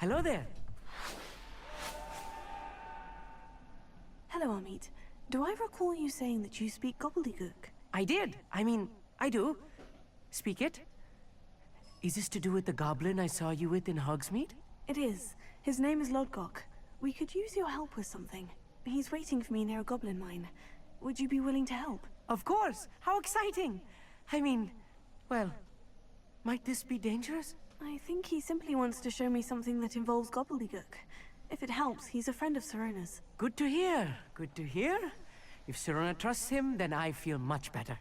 Hello there. Hello, Amit. Do I recall you saying that you speak Gobbledygook? I did. I mean, I do. Speak it. Is this to do with the goblin I saw you with in Hogsmeade? It is. His name is LIL-AYGO. We could use your help with something. He's waiting for me near a goblin mine. Would you be willing to help? Of course! How exciting! I mean, well, might this be dangerous? I think he simply wants to show me something that involves Gobbledygook. If it helps, he's a friend of Serona's. Good to hear. Good to hear. If Serona trusts him, then I feel much better.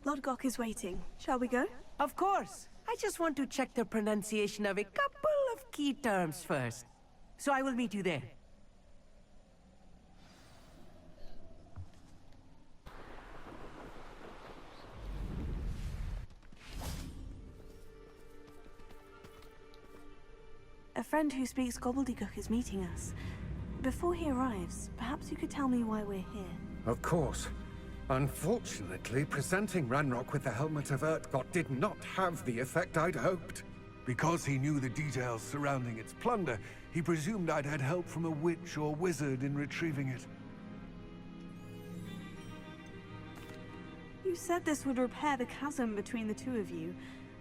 LIL-AYGO is waiting. Shall we go? Of course! I just want to check the pronunciation of a couple of key terms first. So I will meet you there. A friend who speaks Gobbledygook is meeting us. Before he arrives, perhaps you could tell me why we're here. Of course. Unfortunately, presenting Ranrock with the Helmet of Urtkot did not have the effect I'd hoped. Because he knew the details surrounding its plunder, he presumed I'd had help from a witch or wizard in retrieving it. You said this would repair the chasm between the two of you.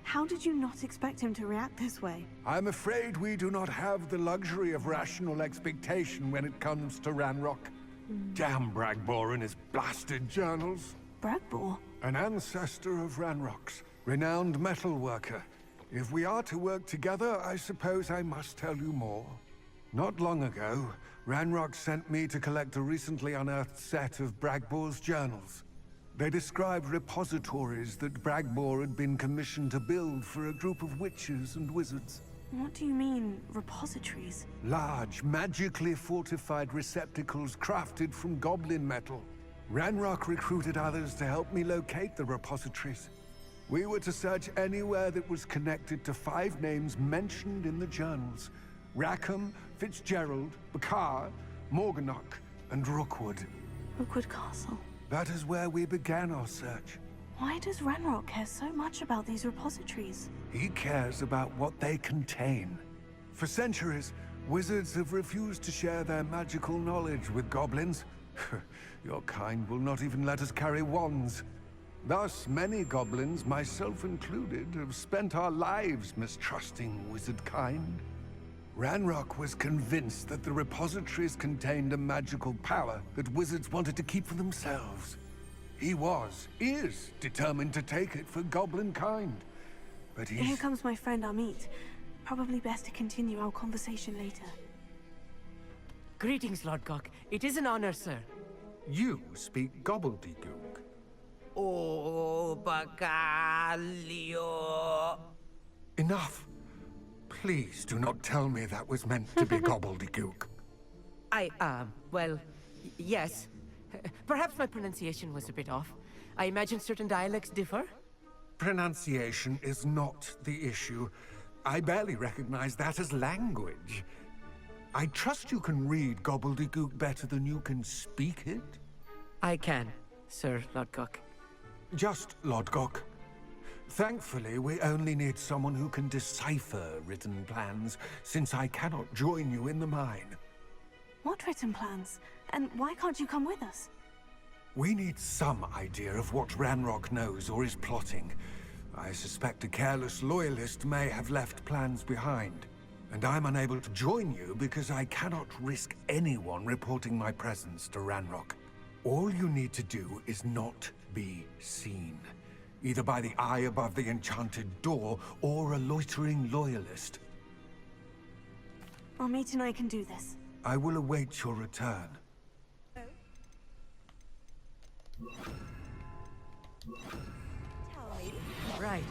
How did you not expect him to react this way? I'm afraid we do not have the luxury of rational expectation when it comes to Ranrock. Damn Bragbor and his blasted journals. Bragbor? An ancestor of Ranrock's, renowned metal worker. If we are to work together, I suppose I must tell you more. Not long ago, Ranrock sent me to collect a recently unearthed set of Bragbor's journals. They described repositories that Bragbor had been commissioned to build for a group of witches and wizards. What do you mean, repositories? Large, magically fortified receptacles crafted from goblin metal. Ranrock recruited others to help me locate the repositories. We were to search anywhere that was connected to 5 names mentioned in the journals. Rackham, Fitzgerald, Bakar, Morganach, and Rookwood. Rookwood Castle. That is where we began our search. Why does Ranrock care so much about these repositories? He cares about what they contain. For centuries, wizards have refused to share their magical knowledge with goblins. Your kind will not even let us carry wands. Thus, many goblins, myself included, have spent our lives mistrusting wizard kind. Ranrock was convinced that the repositories contained a magical power that wizards wanted to keep for themselves. He is determined to take it for goblin kind. But Here comes my friend Amit. Probably best to continue our conversation later. Greetings, Lord Cock. It is an honor, sir. You speak Gobbledygook. Oh, Bacalio. Enough. Please do not tell me that was meant to be Gobbledygook. Well, yes. Perhaps my pronunciation was a bit off. I imagine certain dialects differ. Pronunciation is not the issue. I barely recognize that as language. I trust you can read Gobbledygook better than you can speak it? I can, Sir Lodgok. Just Lodgok. Thankfully, we only need someone who can decipher written plans, since I cannot join you in the mine. What written plans? And why can't you come with us? We need some idea of what Ranrock knows or is plotting. I suspect a careless loyalist may have left plans behind. And I'm unable to join you because I cannot risk anyone reporting my presence to Ranrock. All you need to do is not be seen. Either by the eye above the enchanted door, or a loitering loyalist. Amit and I can do this. I will await your return. Right.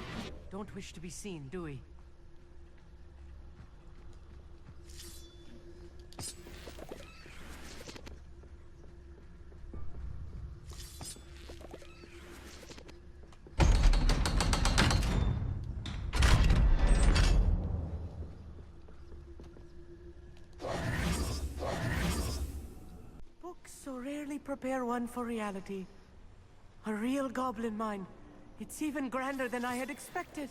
Don't wish to be seen, do we? Books so rarely prepare one for reality. A real goblin mine. It's even grander than I had expected.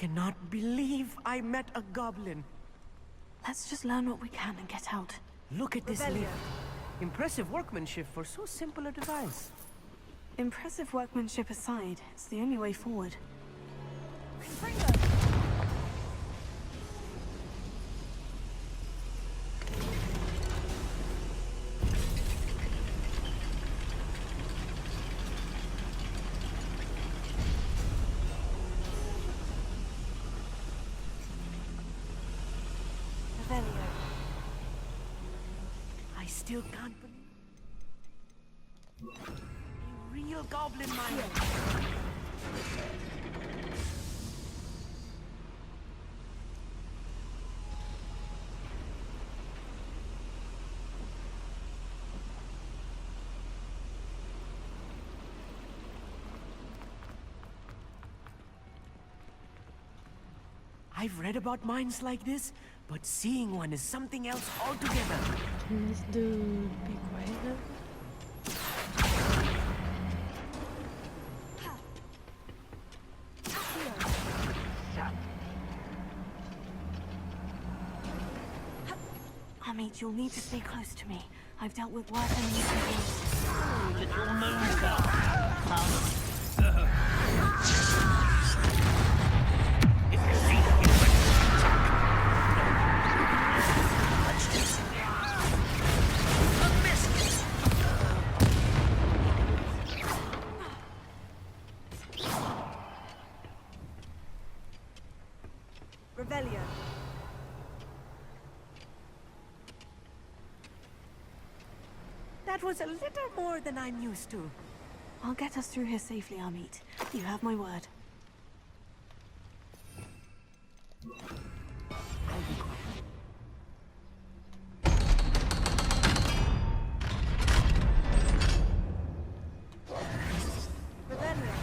cannot believe I met a goblin. Let's just learn what we can and get out. Look at this lift. Impressive workmanship for so simple a device. Impressive workmanship aside, it's the only way forward. I still can't believe a real goblin mine. I've read about mines like this, but seeing one is something else altogether. Can this dude be quiet now? Amit, you'll need to stay close to me. I've dealt with worse enemies than Little moon. Revelio. That was a little more than I'm used to. I'll get us through here safely, Amit. You have my word. I'll be quiet. Revelio.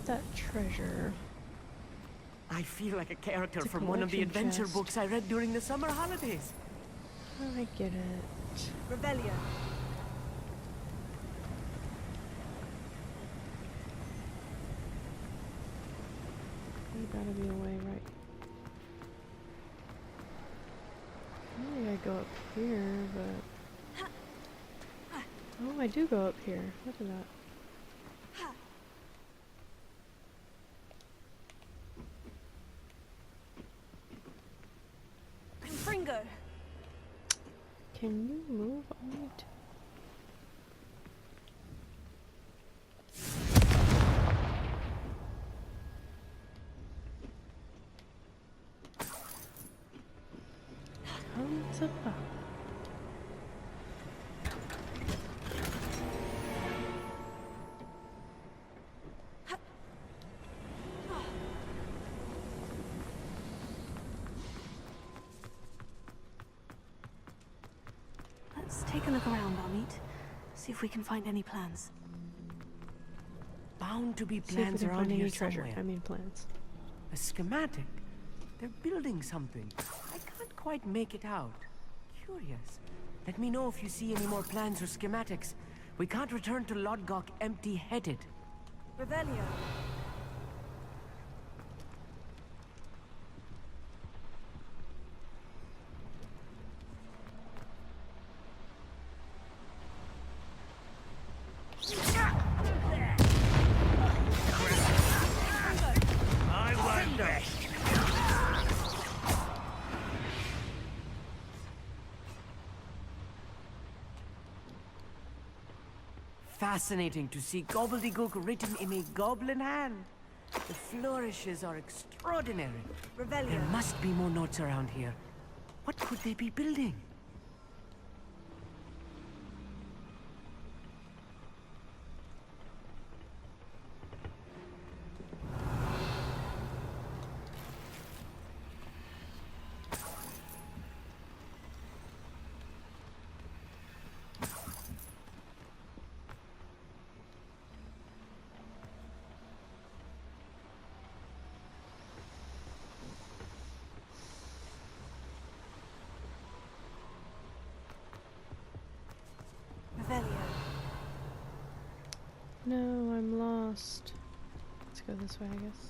That treasure. I feel like a character It's a from one of the collection adventure chest. books I read during the summer holidays. I get it. Revelio. There gotta be a way, right? I think I go up here, but... Oh, I do go up here. Look at that. Fringo. Can you move on it? Comes about. Let's take a look around, Amit. See if we can find any plans. Bound to be See if we plans can around find here any treasure. somewhere. I mean plants. A schematic. They're building something. I can't quite make it out. Curious. Let me know if you see any more plans or schematics. We can't return to LIL-AYGO empty-headed. Revelio. fascinating to see Gobbledygook written in a goblin hand. The flourishes are extraordinary. There must be more notes around here. What could they be building? No, I'm lost. Let's go this way, I guess.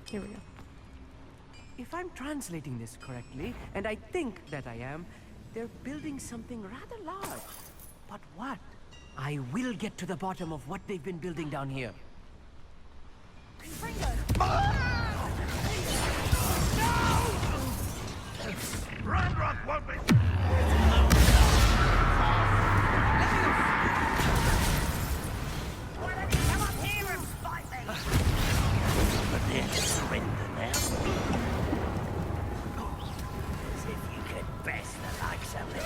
Here we go. If I'm translating this correctly, and I think that I am, they're building something rather large. But what? I will get to the bottom of what they've been building down here. Ranrock won't be... Why don't you come up here and fight me? But they're to surrender now. As if you could best the likes of me.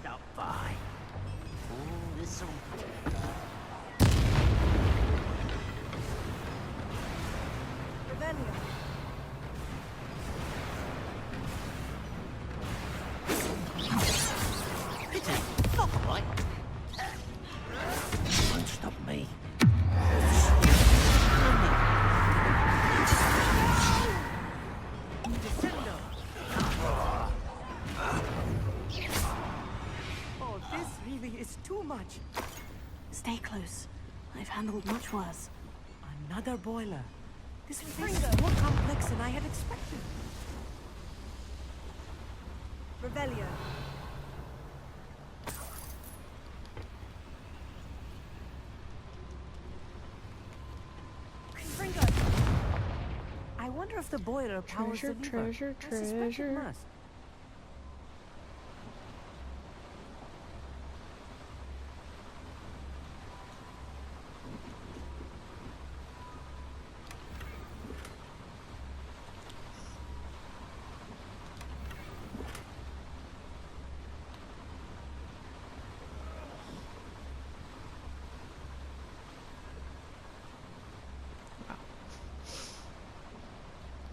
Stop by. Oh, this'll... Pity. Not quite. Won't stop me. Oh, this really is too much. Stay close. I've handled much worse. Another boiler. This place is more complex than I had expected. Revelio. I wonder if the boiler powers Treasure, the lever. treasure, I suspect it treasure. must.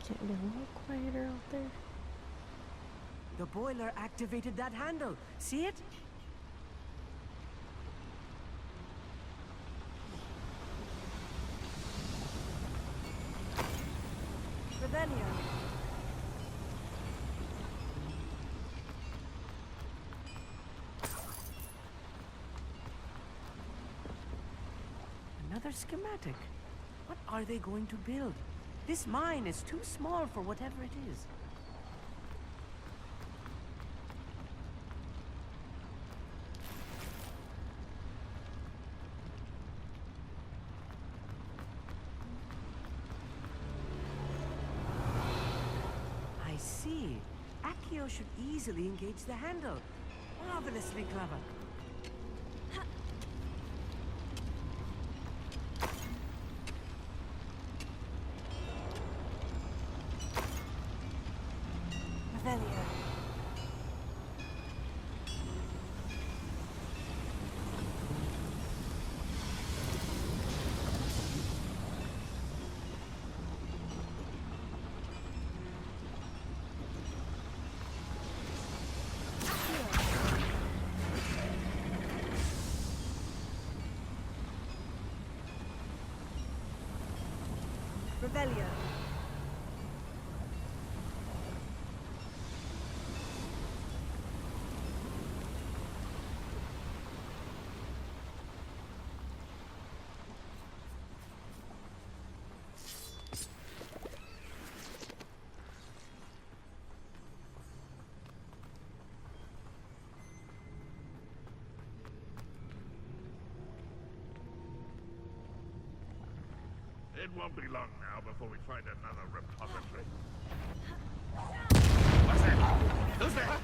Can't be a little quieter out there. The boiler activated that handle. See it? Revelio. Another schematic. What are they going to build? This mine is too small for whatever it is. I see. Accio should easily engage the handle. Marvelously clever. Revelio. Revelio. It won't be long now before we find another repository. What's that? Who's there?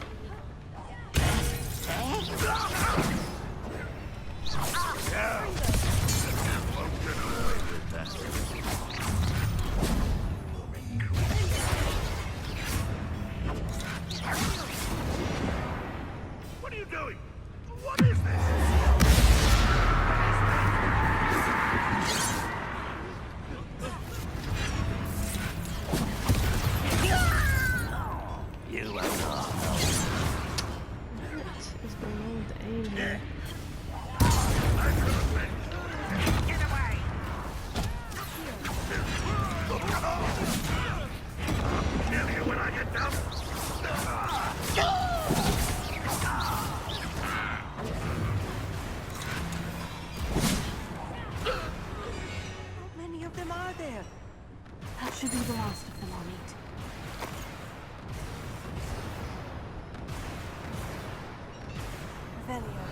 Yeah. Won't get away with that. What are you doing? What is this? You will not help. What is going on with the aim here? Get away! Kill you when I get down. How many of them are there? That should be the last of them I'll meet. Revelio.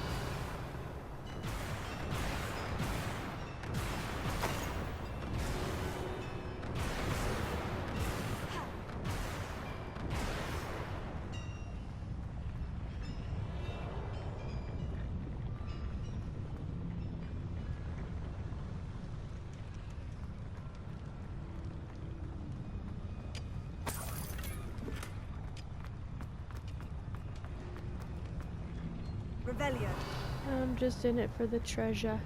Revelio. I'm just in it for the treasure.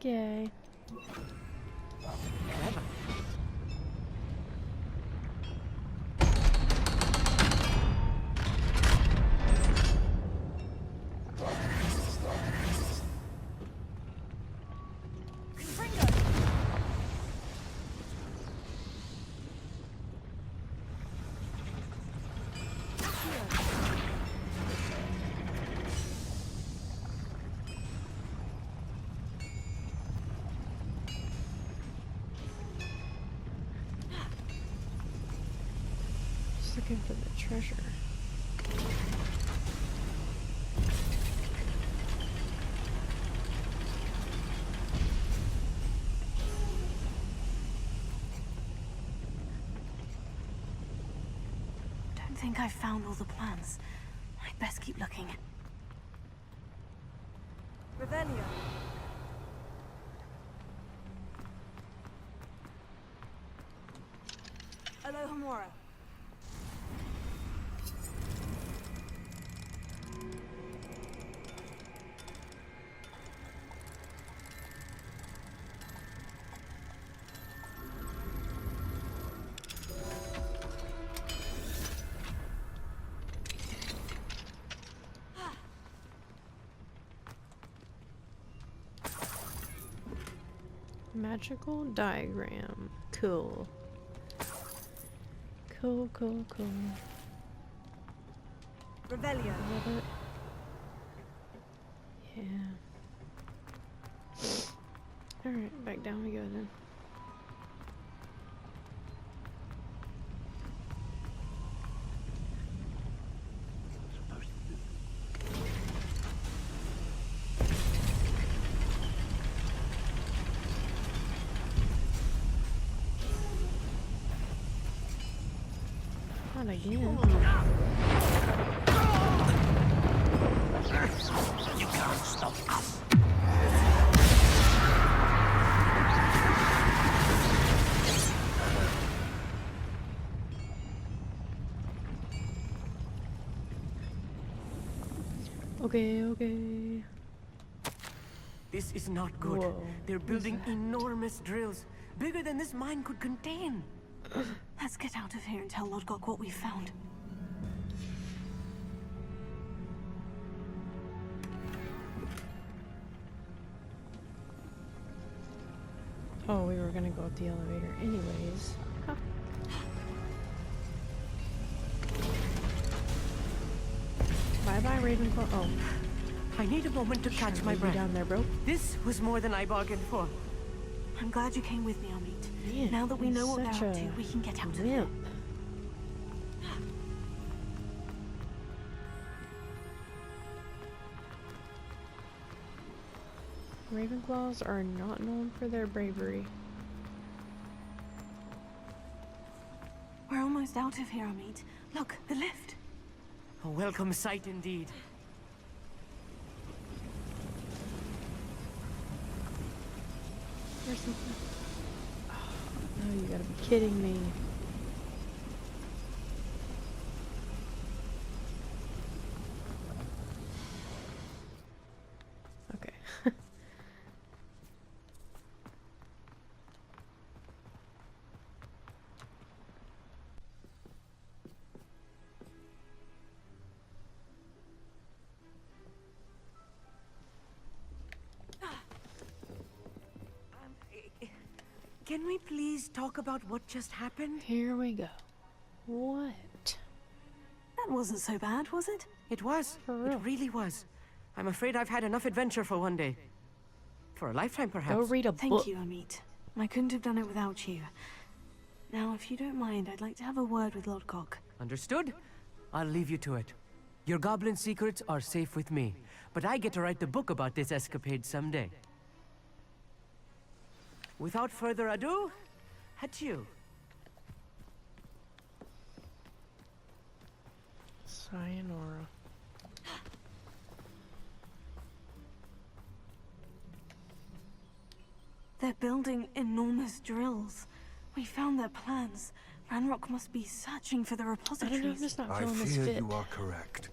Okay. Just looking for the treasure. Don't think I've found all the plans. I'd best keep looking. Revelio. Alohomora. Magical diagram. Cool. Cool, cool, cool. Revelio. Love it. Yeah. Alright, back down we go then. Not again. You can't stop us. Okay, okay. This is not good. Whoa. They're building enormous drills, bigger than this mine could contain. Let's get out of here and tell Lodgok what we found. Oh, we were gonna go up the elevator anyways. Huh. Bye-bye, Ravenclaw. Oh, I need a moment to catch my leave me breath. down there, bro. This was more than I bargained for. I'm glad you came with me, Amit. Man, Now that we he's know what such they're up a to, we can get out of here. wimp. Ravenclaws are not known for their bravery. We're almost out of here, Amit. Look, the lift. A welcome sight indeed. Where's the... Oh, no, you gotta be kidding me. Okay. Can we please talk about what just happened? Here we go. What? That wasn't so bad, was it? It was. For It real. really was. I'm afraid I've had enough adventure for one day. For a lifetime, perhaps. Go read a Thank book. you, Amit. I couldn't have done it without you. Now, if you don't mind, I'd like to have a word with Lodgok. Understood? I'll leave you to it. Your goblin secrets are safe with me, but I get to write the book about this escapade someday. Without further ado, adieu. Sayonara. They're building enormous drills. We found their plans. Ranrock must be searching for the I don't know, I'm repositories. just not I feeling this fear fit. you are correct.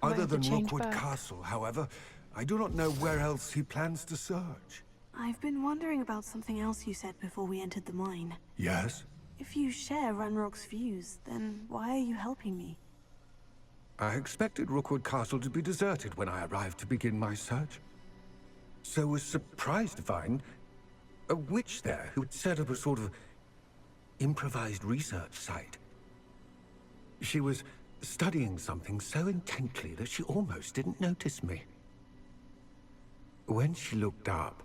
Might Other have to than change Rookwood back. Castle, however, I do not know where else he plans to search. I've been wondering about something else you said before we entered the mine. Yes? If you share Ranrock's views, then why are you helping me? I expected Rookwood Castle to be deserted when I arrived to begin my search. So was surprised to find a witch there who had set up a sort of improvised research site. She was studying something so intently that she almost didn't notice me. When she looked up,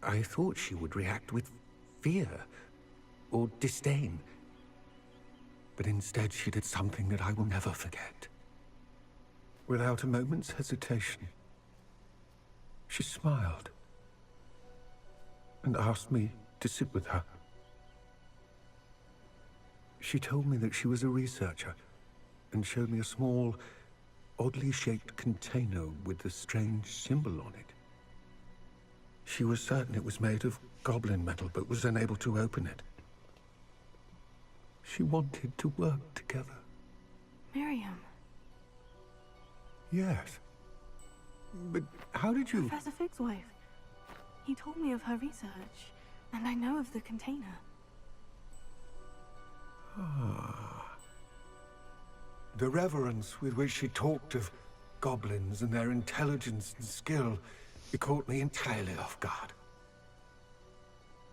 I thought she would react with fear or disdain. But instead she did something that I will never forget. Without a moment's hesitation, she smiled and asked me to sit with her. She told me that she was a researcher and showed me a small, oddly shaped container with a strange symbol on it. She was certain it was made of goblin metal, but was unable to open it. She wanted to work together. Miriam, Yes. But how did you... Professor Fig's wife. He told me of her research, and I know of the container. The reverence with which she talked of goblins and their intelligence and skill, it caught me entirely off guard.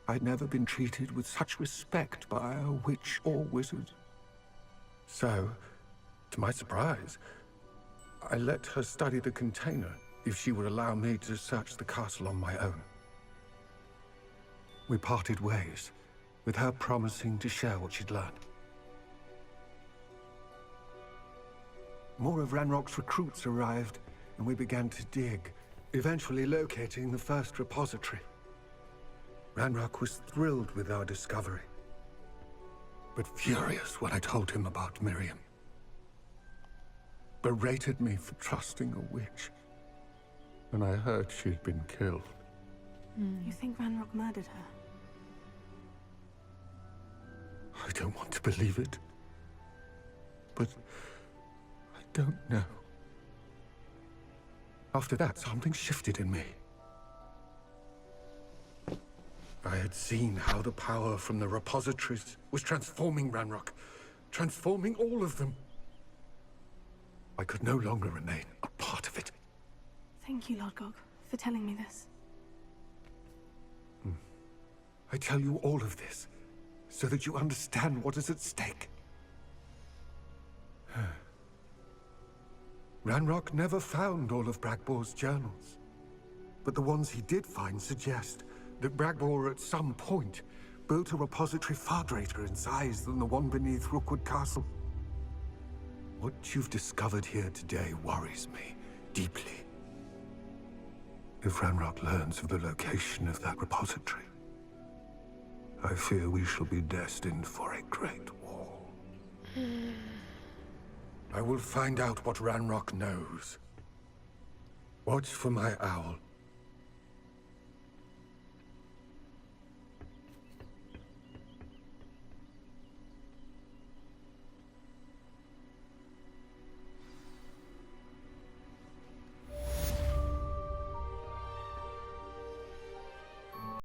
I'd never been treated with such respect by a witch or wizard. So, to my surprise, I let her study the container if she would allow me to search the castle on my own. We parted ways, with her promising to share what she'd learned. More of Ranrock's recruits arrived, and we began to dig, eventually locating the first repository. Ranrock was thrilled with our discovery, but furious when I told him about Miriam. Berated me for trusting a witch, and I heard she'd been killed. You think Ranrock murdered her? I don't want to believe it, but I don't know. After that, something shifted in me. I had seen how the power from the repositories was transforming Ranrock, transforming all of them. I could no longer remain a part of it. Thank you, Lodgok, for telling me this. I tell you all of this so that you understand what is at stake. Ranrock never found all of Bragbor's journals, but the ones he did find suggest that Bragbor at some point built a repository far greater in size than the one beneath Rookwood Castle. What you've discovered here today worries me deeply. If Ranrock learns of the location of that repository, I fear we shall be destined for a great war. I will find out what Ranrock knows. Watch for my owl.